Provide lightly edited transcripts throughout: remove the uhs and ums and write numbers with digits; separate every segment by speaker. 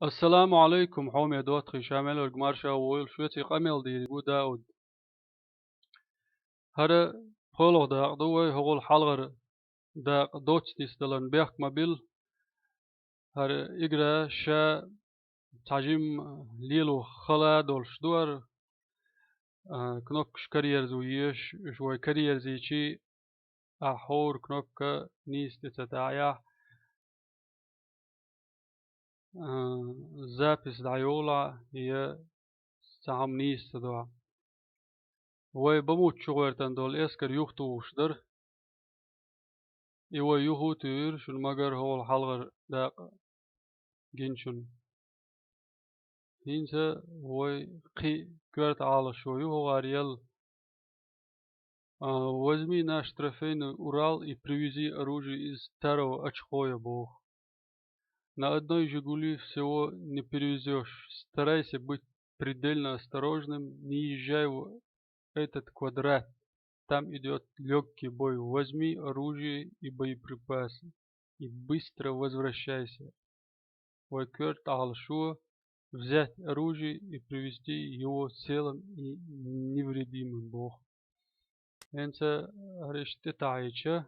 Speaker 1: السلام عليكم حومي دوت خشامل الجمارشة ويل شويتي قمل دي بو داود هذا خلق دا دوي هو الحلقة دا دوتش تستلن بيخ مابيل هذا إجرا شا تعجيم ليلو خلا دولش دور كنوكش كارير زويش شوي كارير زيشي أحور كنوك نيست تتاعيا زابس دايولا هي سام نيست دوا وي بموت شغيرتن دول اسكر يوختو وشدر إيوه يوهو تير شن مگر هو الحلقة دا جنشن هينسا وي قي كورت على شو يوهو غاريال возьми наш трофейный Урал и привези оружие из старого Очхоя, Бог. На одной «Жигули» всего не перевезешь. Старайся быть предельно осторожным, не езжай в этот квадрат. Там идет легкий бой. Возьми оружие и боеприпасы и быстро возвращайся. Вайкерт Алшуа взять оружие и привести его целым и невредимым, Бог. أنت رشت تعيشة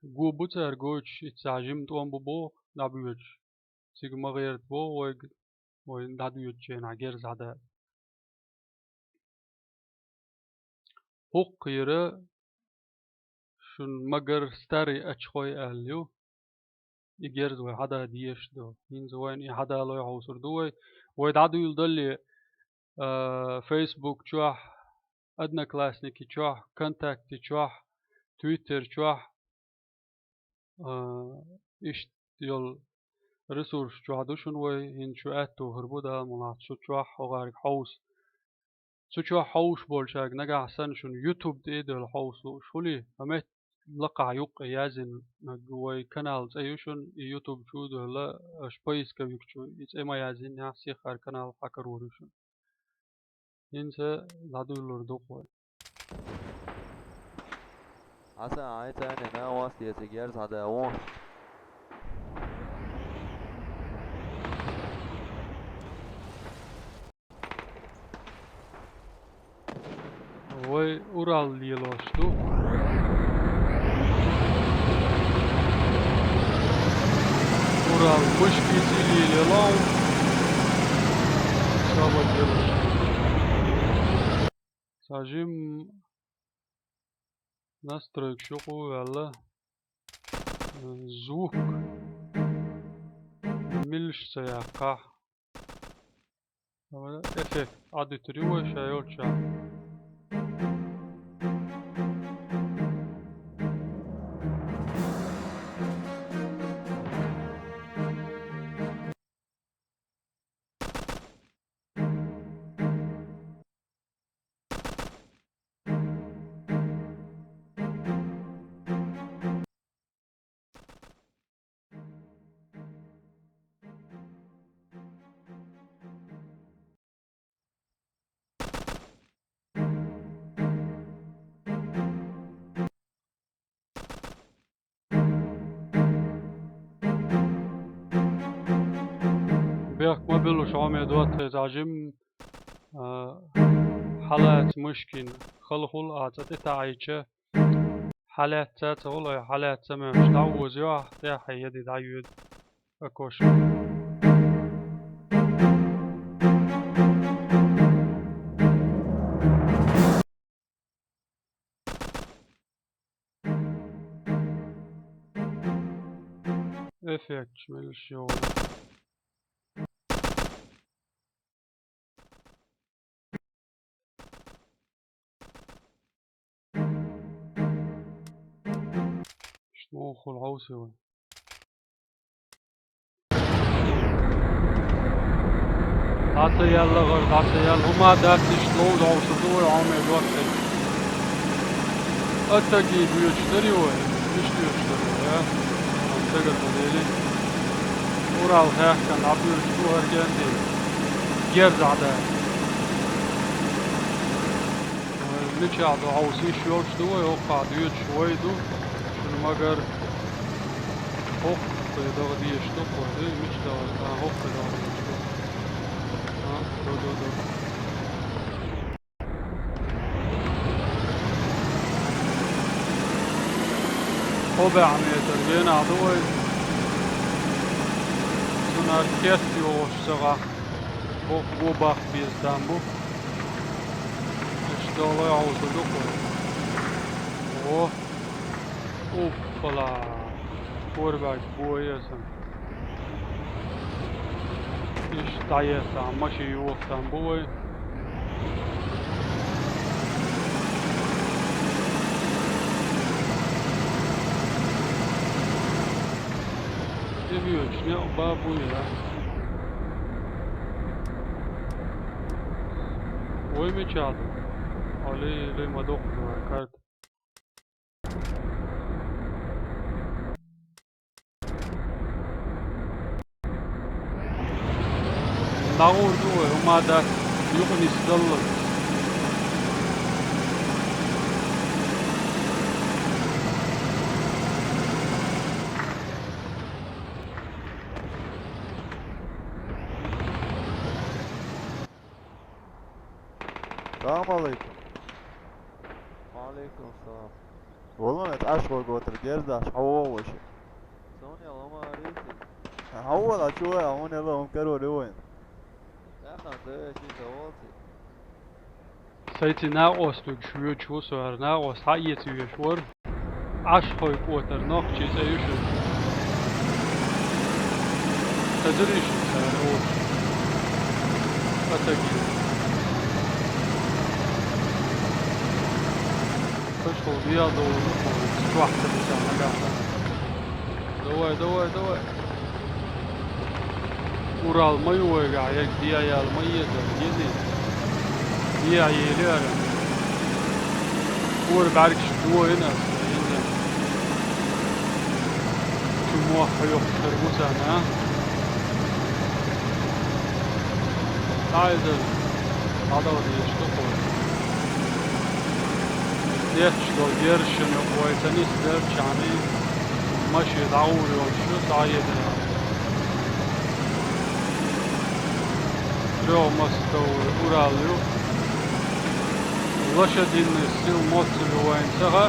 Speaker 1: جو بوتر جوش تعجم توم ببو نبيوش سيجما غير بو وين نبيوش نعجر زعدا حق يرى شن مگر ستاري أشخوي أهليو يجرز وحدا ديش دو من زوين حدا لو يحوصر دوي ويدعدو يلدلي فيسبوك تشوح أدنى كلاسنيكي تشوح كونتاكتي تشوح تويتر تشوح إيش يل ريسورس تشوح دوشن وي إن شو أتو هربودا منات شو تشوح وغارك حوس شو تشوح حوش بولشاك نجا حسن شون يوتيوب تيدو الحوس شولي همت لقع يوق يازن نجوي كانال أيوشون يوتيوب شو ده لا شبيس كيوك شو إيش إما يازن يحسي خار كانال حكر ورشون إنسى لادو لردوق
Speaker 2: Hasan ayten ne was diyecek yer sada o.
Speaker 1: وي أورال ليلوشتو أورال مشكي تيلي ليلون شابا جلوش ساجم настроек شوقو يلا звук ملش سياقة эффект аудитория шайолча بيخ ما بلوش عمي دوات تعجم حالات مشكين خلخل آتت تعيشة حالات تاتغل حالات تمامش تعوز يوح تاحي يدي دعيود أكوش إفكت ملش يوم شنو خل عوسي Hatte yalla gör, hatte yalla. Huma dert işte o da olsa doğru almaya dört. Öteki büyüçleri var. Güçlüyüşleri ya. Antalya'da değil. Ural herken abiyüç bu herken değil. Gerzade. Niçe adı havsi şuyorçtu ve o kadıyüç şuydu. Şunu magar ok Dağı diyişti koydu. Üç dağı. Hop dağı diyişti. Ha, do. Hobe عميتر بين عضوي سونار كيرتي وشتغا بو باخ بيزدان بو اشتغلوا يعوزوا لقوي اوه اوبلا فورباك بو يسن اش دايسا ماشي يوفتان بوي Demiyoruz ne bu ya. Oy mu çaldı? Ali madok kart. Nağurdu o umada yok nisdallı.
Speaker 2: السلام عليكم. وعليكم السلام. والله اتعشقوا قوتر جيرزاش حووشي. سوني الله ما ريتي. حول شوية هون يلا هم كروا لوين. يا اخي ده شي جواتي.
Speaker 1: Sayti nağostug şuyu çusar nağos hayeti yaşor. Aşkoy kotar nokçi sayışır. Tadrişin sana o. Ataki. Kaşkol bir ya doğru koy. Sıvahtı bir sana gata. Давай. Ural mayu gayek diye yalmayı yedir. Yedi. Diye yeliyor. Uğur belki şu hena. Şu muhakkak yoktur bu sana. Haydi. Hadi işte koy. Diyetçikol yarışın yok. O eteni sizler çani. Maşı dağılıyor şu sayede. Römasta Uralıyor. Лошадиный сил моцелю военцага.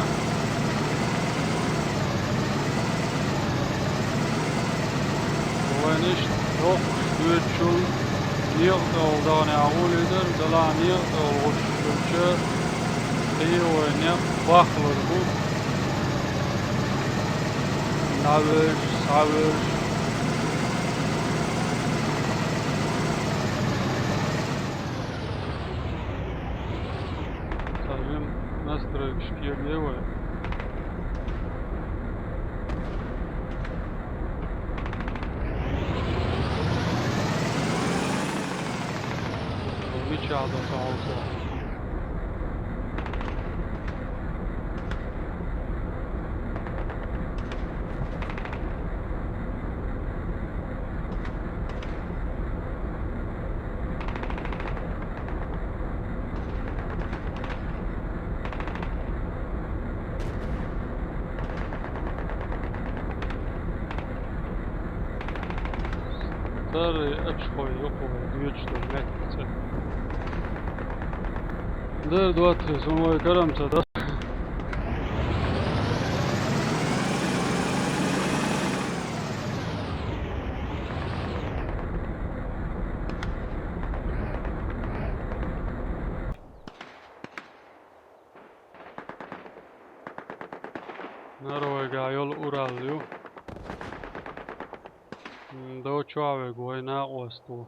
Speaker 1: Воениш тох дүйчүл нирдалдан агулидер дала нирдал гошчу тейоне бахлыр бу. Навыш, савыш. Настроек шпиогевая. Мечада соуса. Старый очкой, ёховый, 2-4 метра. Да, 2-3, самой карамца, да? Наровega yol Uralıyor. Do çavek oyna ostu.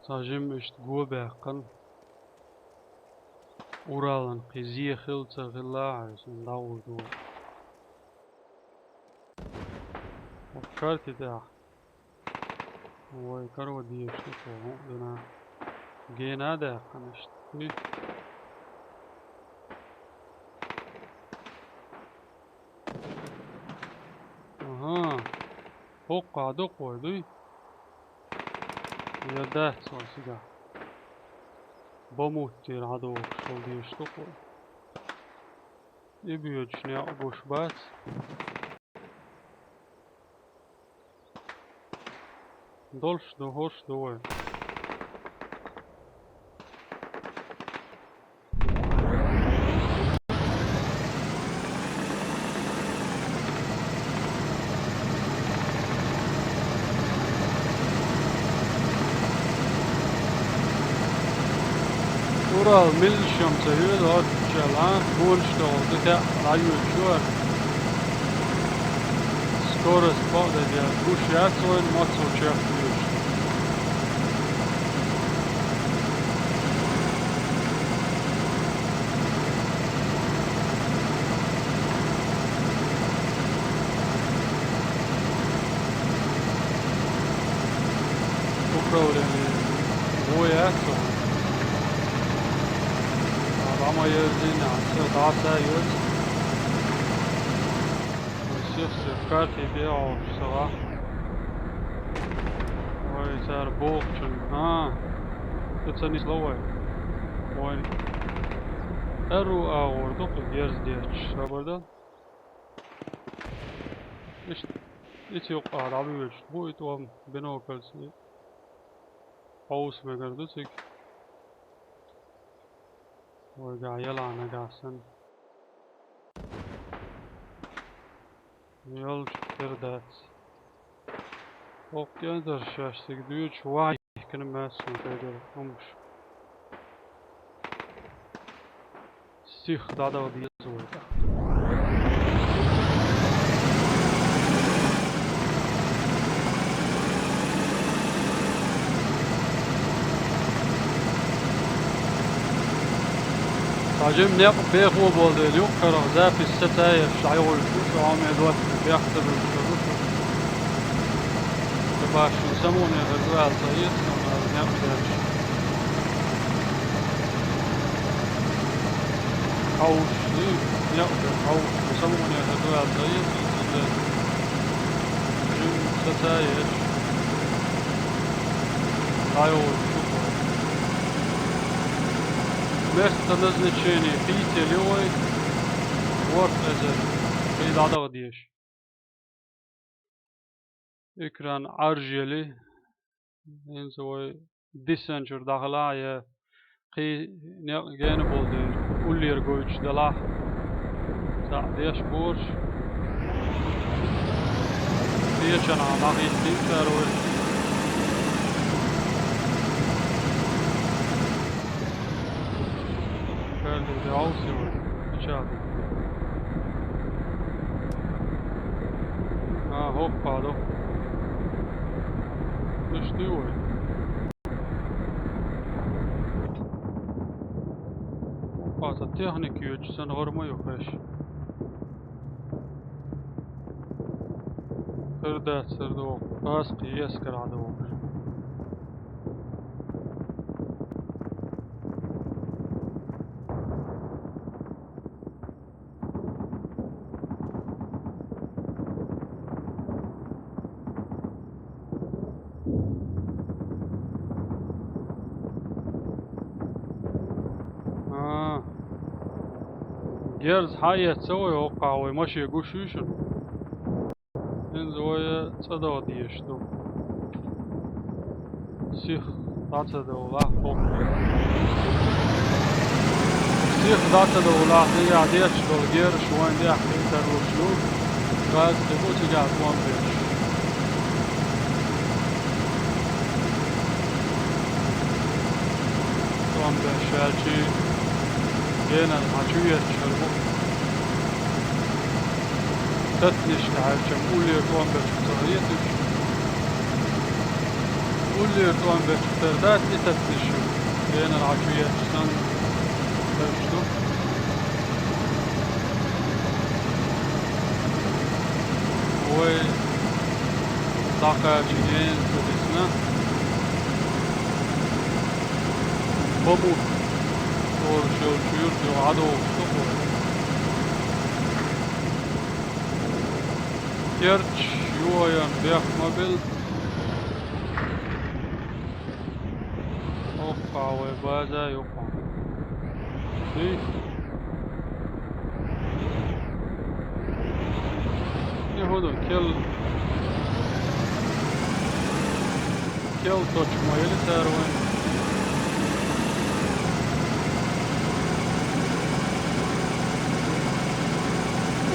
Speaker 1: Sajim işte gobekkan. Ural'ın qiziye xilta gıllaçın davuldu. Kartı da. Oy karva diye işte dona. Gena da kanıştı. Aha. Hokkada koydu. Ya da sonsuda. Бомутtir hadi o şol diye işte koy. İbiyor düşünüyor boş bat. Dolş da hoş da var. Ural Milchschirm erhöht hat Jalan Wohnstau, das Radio Schur. Skoro spada der Buschjaco in Mozzo Upravljeni Vojaco. Ama jezdina, sve data juz. Sjeći karti bio šta. Ovo je car Bogčan. Teď se ni slovo je. Ovo Eru a ordu jezdječ. Burada. Hiç yok abi veç. Bu it o beni o kalsı. Paus me gördük. Orada yalana gelsin. Yol çıkırdat. Okyandır şaştık diyor. Vay. Kını mesul dedi. Olmuş. Sih dada o diye zorda. عجبني يقف بيخو بولد اليوم كره زافي الستاير شعير الفوش وعم يدوات بيختر الشروط تباش يسموني غزوة الطريق كما نعمدش حوش يقف حوش يسموني غزوة الطريق جم ستاير شعير الفوش Место назначения Пителевой, Work Ezer, Kıyıdada diyeş. Ekran Arjeli, enzoy Dissenger dağla ya gene boldu. Ullier goyç dala. Diyeş borç. Diyeçen ağabey dinler o. Det är avsåg. Kör. Ja, hoppa då. Nu står jag. Hoppas att tekniker sen har man ju fresh. Hörde så då. Fast jäskar hade varit. Gerz hayat سوي وقع ومشي يقوشوشن انزوية صدق ديشتو سيخ داتا دولا فوق سيخ داتا دولا ديا ديش دول جير شوين ديا حكيتا روشلو غاز دبوتي قاعد وان بيش وان بيش هالشي جينا الحجوية تشربو تتنش كعالشم أولي طوان بيش بصغيتش أولي طوان بيش بتردات تتنشو جينا الحجوية تشسن بيشتو وي داقا جنين تدسنا بموت Orşul çuyur diyor adı olsun bu. Gerç yuvayan bekmabil. Hoppa ve baza yok. İyi. Ne oldu? Kel. kel toçmayeli serwen.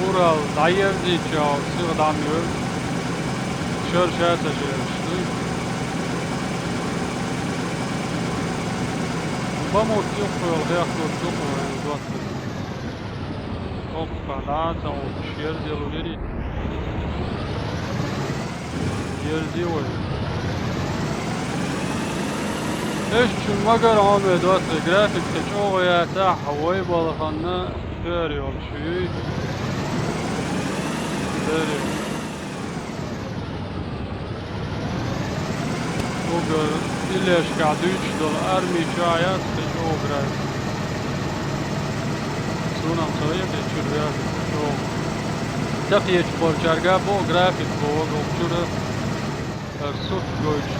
Speaker 1: Ural dayerdi çav sığdamıyor. Şörşe taşıyordu. Vamos yok yol hayatlık yok yani duatlı. Hoppa daha o şiir diyorları. Yer diyor. ايش المقر عامل دوت جرافيك تشوف يا تاع هواي بالخنا فيريول شيء فيريول وقر إليش قاعد يشتغل أرمي شايات تشوف جرافيك سونا مسوية تشوف جرافيك تشوف تقيش بالشرقة بو جرافيك بو وقشورة الصوت جويش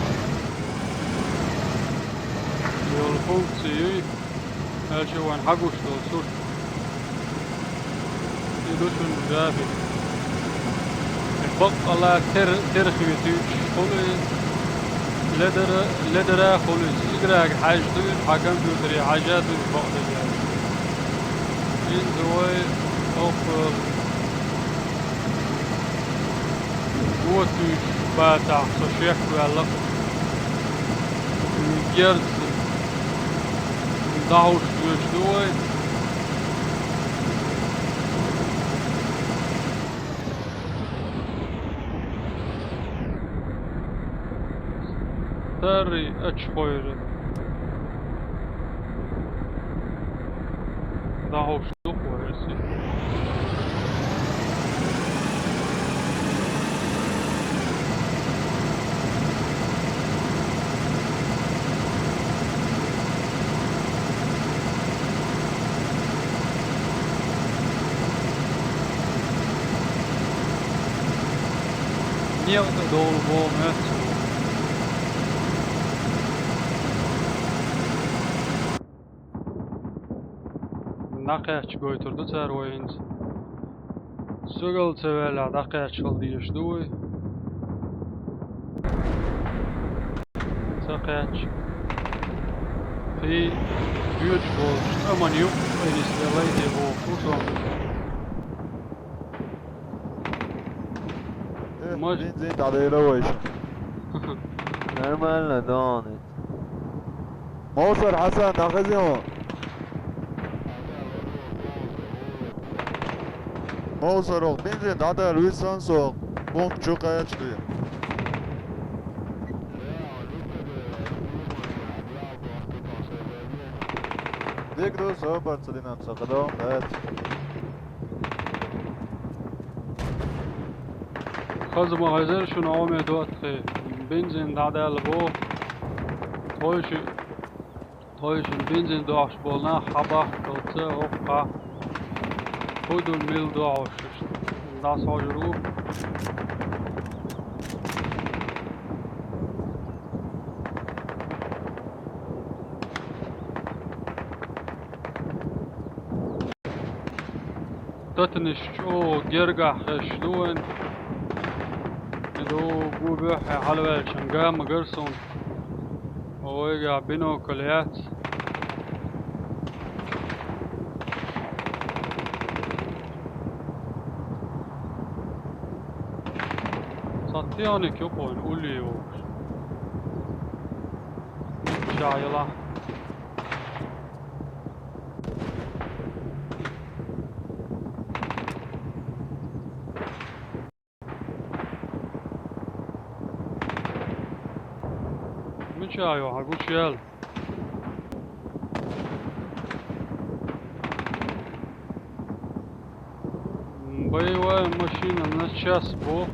Speaker 1: يول فونكسيي هالشوان حقوش دول صوت يدوشون جرافيك بق الله ترخي تيج خلي لدرا خلي سيجراك حاج دوش حكم بيوتري حاجات دوش بقى دجاج این دوای اوفر ووتوش باتع صشيح ويالق جرس دعوش دوش دوای تاري اتشخويرة دعوش دوخويرسي Niet door de boom uit. Daqaç götürdü servoyins. Sugal sevela daqaç qıldı yaşduy. Saqaç. Fi güç bolş. Aman yok. Enisteleydi bu fuson.
Speaker 2: Benzin tadıyla o iş.
Speaker 3: Нормально, да,
Speaker 2: موصل حسن تاخذهم موصل بنزين تعطي لويس سانسو بونك تشوكا يشتري ديك دو سوبر سلينا مسقدهم evet
Speaker 1: خزم غزر شنو عمي دوت خي بنزين دعدا لبو تويش بنزين دوش بولنا خبا قلت هوقا خودو الميل دوش داس هاجرو تتنش او جرقح خشلون دو بوبح حلوة شنقام قرصون ويقع بينو كليات صديانك يقول قولي يوش شايلة شايو هقول شيال боевая машина на час бо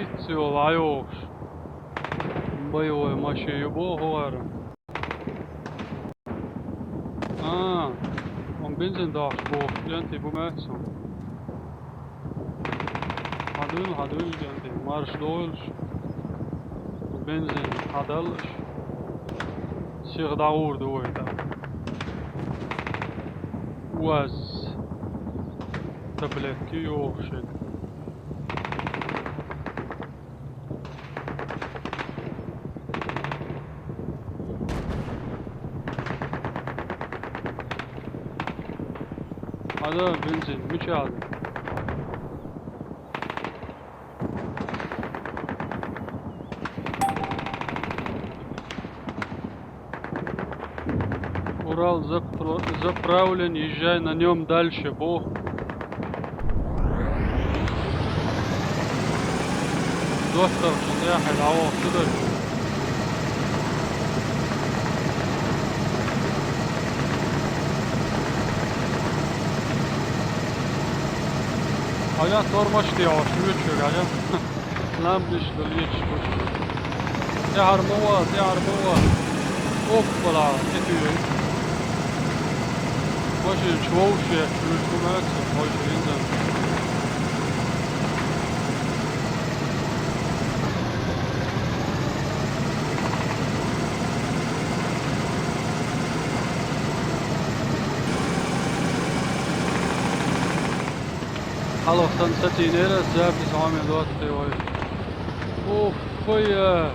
Speaker 1: ицо лайош боевая машина бо говорю он бензин даш бо янти бумасо هدول جنبي مارش دولش بنزين هدلش شيخ داور دويدا واز تبلتكي يوخشد هذا بنزين مش هذا. Урал заправлен, езжай на нем дальше, бог. Достав, что я ходил сюда. А я тормошти, а швидше, я нам лишь долечь. Я армова. Оппала, это Właśnie czuł się, tłumaczy, chodź windę. Hallo, dann setze ich nicht, sehr bis haben wir dort, oh, Feuer.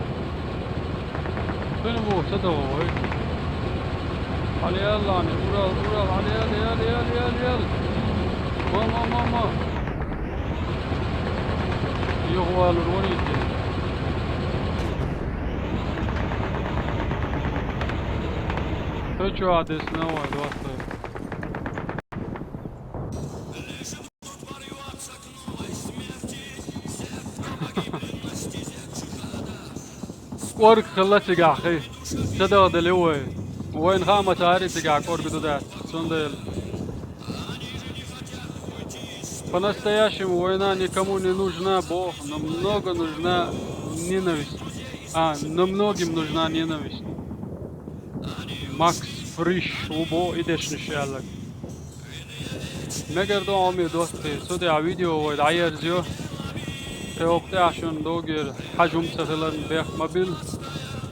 Speaker 1: Schöne Worte da, علي يلا يعني ورال علي يلا ماما يغوال الوليد Хочу адрес новый, доста. ورك خلصت يا أخي شدوا دلوي وين خامة عارف تقع ورك دودات سندل По-настоящему война никому не нужна, Бог, но много нужна ненависть. Но многим нужна ненависть. Макс Фриш, убо идешь нشالك. نقدر عمي دوستي صدي على فيديو ويدعير زيو وقتي عشان دوغير حجم سفلن بيخ مبيل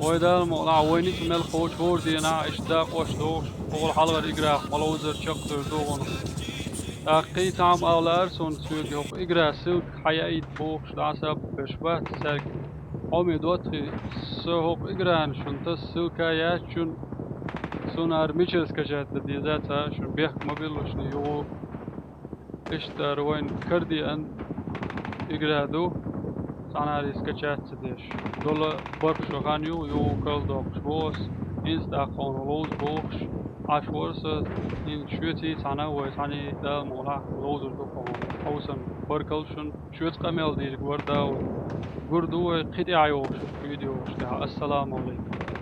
Speaker 1: ويدال مقلع وينيت مل خوش هوردي انا اشتاق واش دوغ وقل حلقة اقراق ملوزر شقدر دوغن اقي تعم اولارسون سوق يوق اقرا سوق حيايت بوخ شلعسب بشبات ساق عمي دوتي سوق اقران شن تسوق يا شن سونار ميشلز كجات ديزاتا شن بيخ مبيل وشن يو اشتر وين كردي ان اقرادو ساناريس كجات سديش دولا برق شغانيو يو كل دوغش بوس انستا خونولوز بوخش عشورس این شوتی سانه و سانی دا مولا لوزر دو کن اوسن برکلشون شوت قمل دیر گوردا و گردو قطعی عیوش ویدیوش ده السلام علیکم